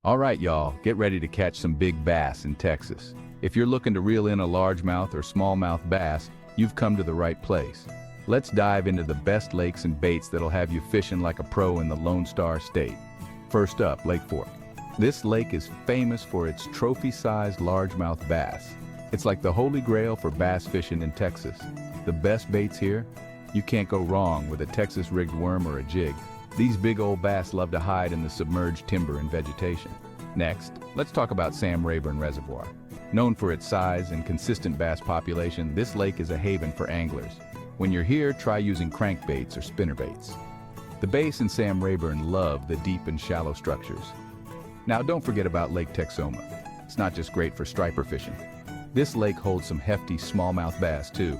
All right, y'all, get ready to catch some big bass in Texas. If you're looking to reel in a largemouth or smallmouth bass, you've come to the right place. Let's dive into the best lakes and baits that'll have you fishing like a pro in the Lone Star State. First up, Lake Fork. This lake is famous for its trophy-sized largemouth bass. It's like the holy grail for bass fishing in Texas. The best baits here? You can't go wrong with a Texas-rigged worm or a jig. These big old bass love to hide in the submerged timber and vegetation. Next, let's talk about Sam Rayburn Reservoir. Known for its size and consistent bass population, this lake is a haven for anglers. When you're here, try using crankbaits or spinnerbaits. The bass in Sam Rayburn love the deep and shallow structures. Now don't forget about Lake Teoma. It's not just great for striper fishing. This lake holds some hefty smallmouth bass too.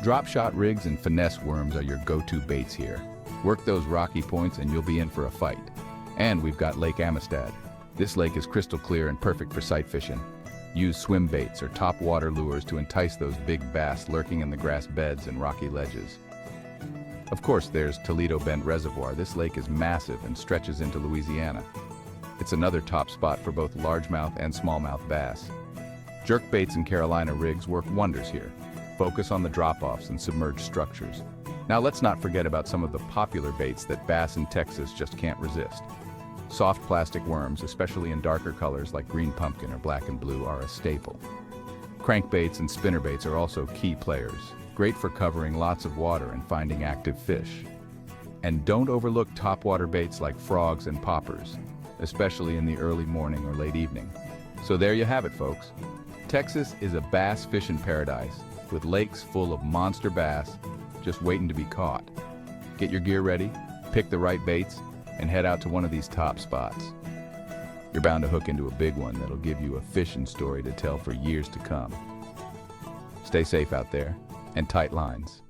Drop shot rigs and finesse worms are your go-to baits here. Work those rocky points and you'll be in for a fight. And we've got Lake Amistad. This lake is crystal clear and perfect for sight fishing. Use swim baits or top water lures to entice those big bass lurking in the grass beds and rocky ledges. Of course, there's Toledo Bend Reservoir. This lake is massive and stretches into Louisiana. It's another top spot for both largemouth and smallmouth bass. Jerk baits and Carolina rigs work wonders here. Focus on the drop-offs and submerged structures. Now let's not forget about some of the popular baits that bass in Texas just can't resist. Soft plastic worms, especially in darker colors like green pumpkin or black and blue, are a staple. Crankbaits and spinnerbaits are also key players, great for covering lots of water and finding active fish. And don't overlook topwater baits like frogs and poppers, especially in the early morning or late evening. So there you have it, folks. Texas is a bass fishing paradise with lakes full of monster bass just waiting to be caught. Get your gear ready, pick the right baits, and head out to one of these top spots. You're bound to hook into a big one that'll give you a fishing story to tell for years to come. Stay safe out there, and tight lines.